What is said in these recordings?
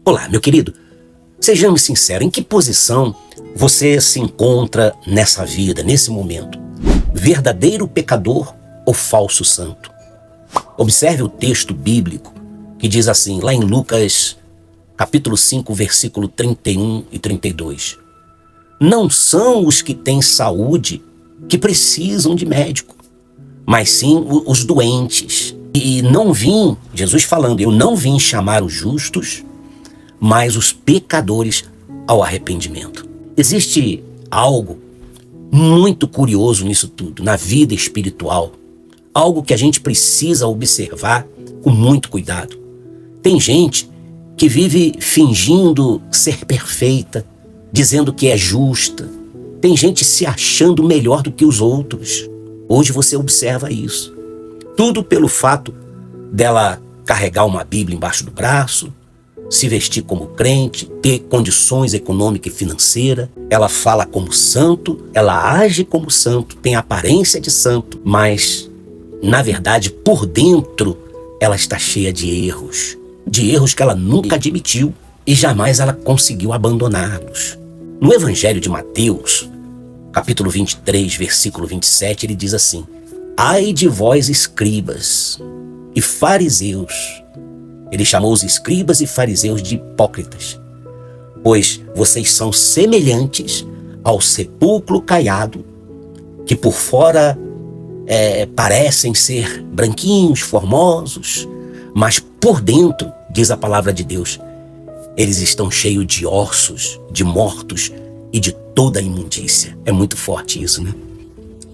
Olá, meu querido. Sejamos sinceros, em que posição você se encontra nessa vida, nesse momento? Verdadeiro pecador ou falso santo? Observe o texto bíblico que diz assim, lá em Lucas, capítulo 5, versículo 31 e 32. Não são os que têm saúde que precisam de médico, mas sim os doentes. E não vim, Jesus falando, eu não vim chamar os justos, mas os pecadores ao arrependimento. Existe algo muito curioso nisso tudo, na vida espiritual. Algo que a gente precisa observar com muito cuidado. Tem gente que vive fingindo ser perfeita, dizendo que é justa. Tem gente se achando melhor do que os outros. Hoje você observa isso. Tudo pelo fato dela carregar uma Bíblia embaixo do braço, se vestir como crente, ter condições econômicas e financeiras. Ela fala como santo, ela age como santo, tem aparência de santo, mas, na verdade, por dentro, ela está cheia de erros que ela nunca admitiu e jamais ela conseguiu abandoná-los. No Evangelho de Mateus, capítulo 23, versículo 27, ele diz assim: ai de vós, escribas e fariseus. Ele chamou os escribas e fariseus de hipócritas, pois vocês são semelhantes ao sepulcro caiado, que por fora parecem ser branquinhos, formosos, mas por dentro, diz a palavra de Deus, eles estão cheios de ossos, de mortos e de toda a imundícia. É muito forte isso, né?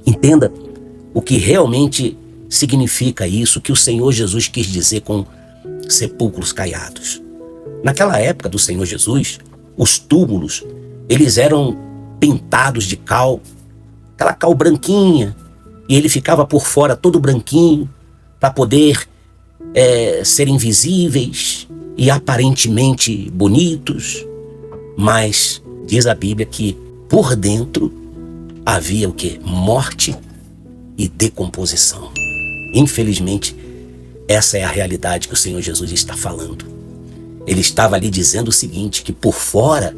Entenda o que realmente significa isso, que o Senhor Jesus quis dizer com sepulcros caiados. Naquela época do Senhor Jesus, os túmulos, eles eram pintados de cal, aquela cal branquinha, e ele ficava por fora todo branquinho, para poder serem visíveis e aparentemente bonitos, mas diz a Bíblia que por dentro havia o quê? Morte e decomposição. Infelizmente, essa é a realidade que o Senhor Jesus está falando. Ele estava ali dizendo o seguinte, que por fora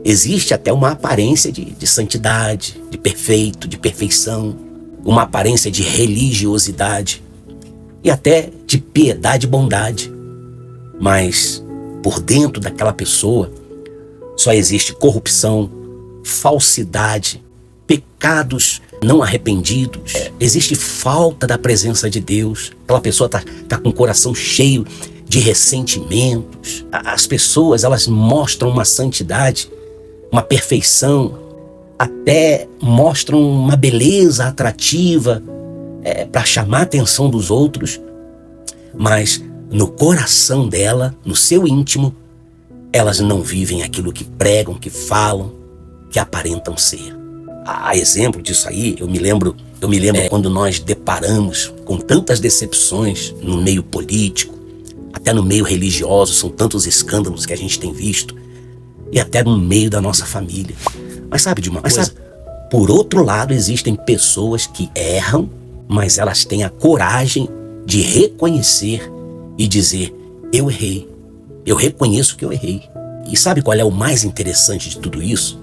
existe até uma aparência de santidade, de perfeito, de perfeição, uma aparência de religiosidade e até de piedade e bondade. Mas por dentro daquela pessoa só existe corrupção, falsidade, pecados não arrependidos, existe falta da presença de Deus. Aquela pessoa tá com o coração cheio de ressentimentos. As pessoas, elas mostram uma santidade, uma perfeição, até mostram uma beleza atrativa para chamar a atenção dos outros, mas no coração dela, no seu íntimo, elas não vivem aquilo que pregam, que falam, que aparentam ser. A exemplo disso aí, eu me lembro quando nós deparamos com tantas decepções no meio político, até no meio religioso, são tantos escândalos que a gente tem visto, e até no meio da nossa família. Mas sabe de uma coisa? Por outro lado, existem pessoas que erram, mas elas têm a coragem de reconhecer e dizer, eu errei, eu reconheço que eu errei. E sabe qual é o mais interessante de tudo isso?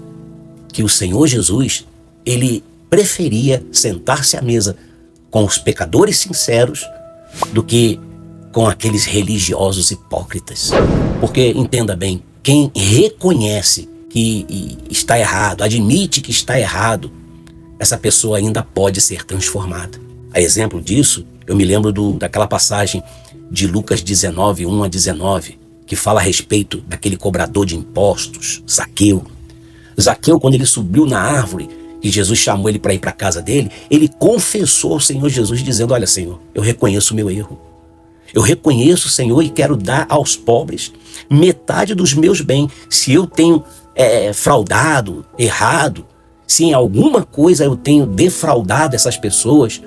Que o Senhor Jesus, ele preferia sentar-se à mesa com os pecadores sinceros do que com aqueles religiosos hipócritas. Porque, entenda bem, quem reconhece que está errado, admite que está errado, essa pessoa ainda pode ser transformada. A exemplo disso, eu me lembro daquela passagem de Lucas 19, 1 a 19, que fala a respeito daquele cobrador de impostos, Zaqueu. Zaqueu, quando ele subiu na árvore e Jesus chamou ele para ir para a casa dele, ele confessou ao Senhor Jesus dizendo, olha, Senhor, eu reconheço o meu erro. Eu reconheço, Senhor, e quero dar aos pobres metade dos meus bens. Se eu tenho fraudado, errado, se em alguma coisa eu tenho defraudado essas pessoas,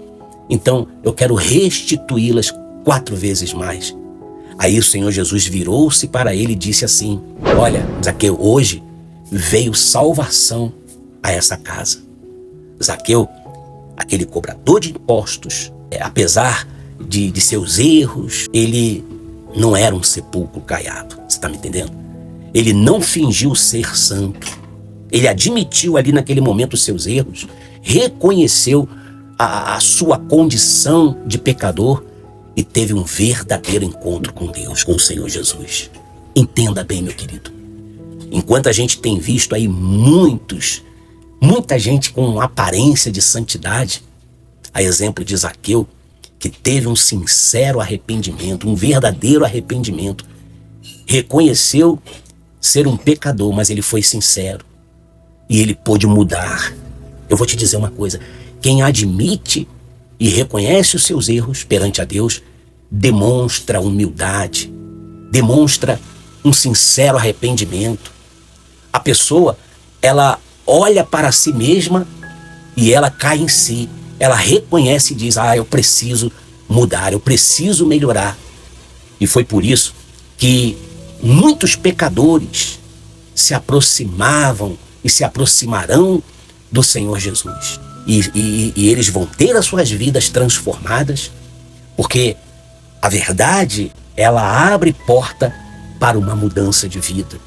então eu quero restituí-las 4 vezes mais. Aí o Senhor Jesus virou-se para ele e disse assim, olha, Zaqueu, hoje veio salvação a essa casa. Zaqueu, aquele cobrador de impostos, apesar de seus erros, ele não era um sepulcro caiado. está me entendendo? Ele não fingiu ser santo. Ele admitiu ali naquele momento os seus erros, reconheceu a sua condição de pecador e teve um verdadeiro encontro com Deus, com o Senhor Jesus. Entenda bem, meu querido. Enquanto a gente tem visto aí muita gente com aparência de santidade, a exemplo de Zaqueu, que teve um sincero arrependimento, um verdadeiro arrependimento, reconheceu ser um pecador, mas ele foi sincero e ele pôde mudar. Eu vou te dizer uma coisa: quem admite e reconhece os seus erros perante a Deus demonstra humildade, demonstra um sincero arrependimento. A pessoa, ela olha para si mesma e ela cai em si. Ela reconhece e diz: eu preciso mudar, eu preciso melhorar. E foi por isso que muitos pecadores se aproximavam e se aproximarão do Senhor Jesus. E eles vão ter as suas vidas transformadas, porque a verdade, ela abre porta para uma mudança de vida,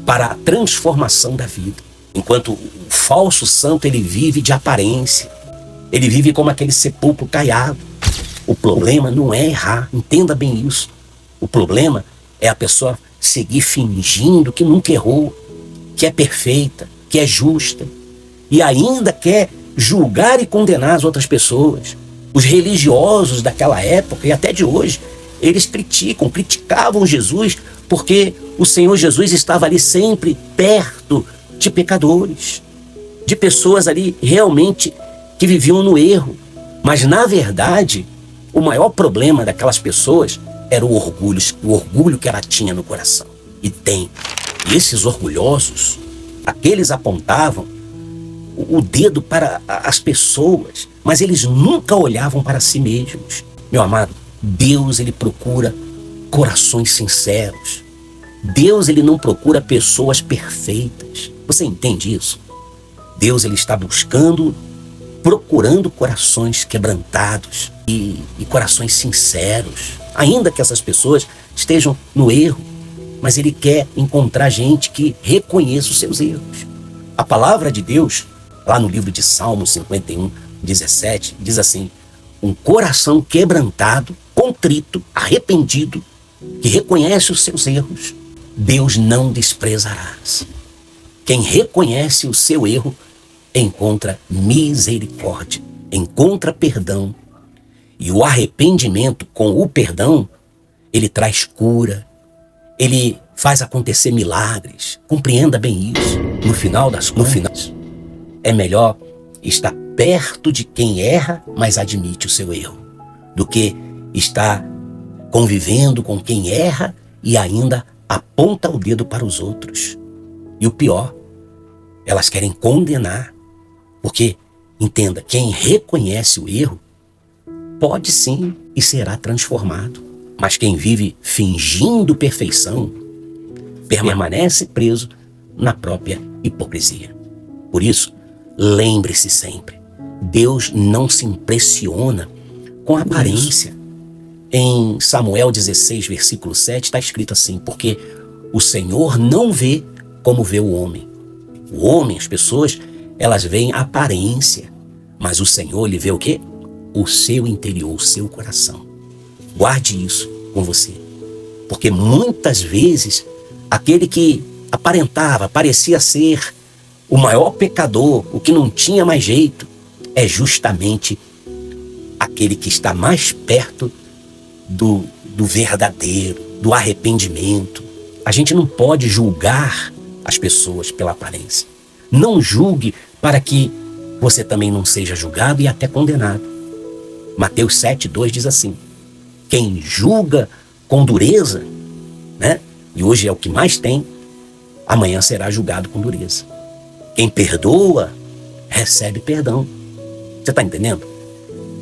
para a transformação da vida. Enquanto o falso santo, ele vive de aparência, ele vive como aquele sepulcro caiado. O problema não é errar, entenda bem isso. O problema é a pessoa seguir fingindo que nunca errou, que é perfeita, que é justa, e ainda quer julgar e condenar as outras pessoas. Os religiosos daquela época e até de hoje, eles criticavam Jesus porque o Senhor Jesus estava ali sempre perto de pecadores, de pessoas ali realmente que viviam no erro. Mas na verdade, o maior problema daquelas pessoas era o orgulho que ela tinha no coração. E tem. E esses orgulhosos, aqueles apontavam o dedo para as pessoas, mas eles nunca olhavam para si mesmos. Meu amado, Deus, ele procura corações sinceros. Deus, ele não procura pessoas perfeitas. Você entende isso? Deus, ele está procurando corações quebrantados e corações sinceros. Ainda que essas pessoas estejam no erro, mas ele quer encontrar gente que reconheça os seus erros. A palavra de Deus, lá no livro de Salmos 51, 17, diz assim: um coração quebrantado, contrito, arrependido, que reconhece os seus erros, Deus não desprezarás. Quem reconhece o seu erro encontra misericórdia, encontra perdão. E o arrependimento com o perdão, ele traz cura, ele faz acontecer milagres. Compreenda bem isso. No final das contas, é melhor estar perto de quem erra, mas admite o seu erro, do que estar convivendo com quem erra e ainda aponta o dedo para os outros. E o pior, elas querem condenar, porque, entenda, quem reconhece o erro pode sim e será transformado. Mas quem vive fingindo perfeição permanece preso na própria hipocrisia. Por isso, lembre-se sempre, Deus não se impressiona com a aparência. Em Samuel 16, versículo 7, está escrito assim: porque o Senhor não vê como vê o homem. O homem, as pessoas, elas veem a aparência, mas o Senhor, ele vê o quê? O seu interior, o seu coração. Guarde isso com você, porque muitas vezes aquele que aparentava, parecia ser o maior pecador, o que não tinha mais jeito, é justamente aquele que está mais perto do verdadeiro, do arrependimento. A gente não pode julgar as pessoas pela aparência. Não julgue para que você também não seja julgado e até condenado. Mateus 7:2 diz assim: quem julga com dureza, e hoje é o que mais tem, amanhã será julgado com dureza. Quem perdoa, recebe perdão. Você está entendendo?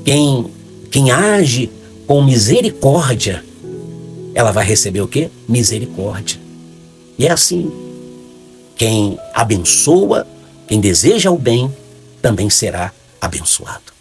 Quem age com misericórdia, ela vai receber o quê? Misericórdia. E é assim. Quem abençoa, quem deseja o bem, também será abençoado.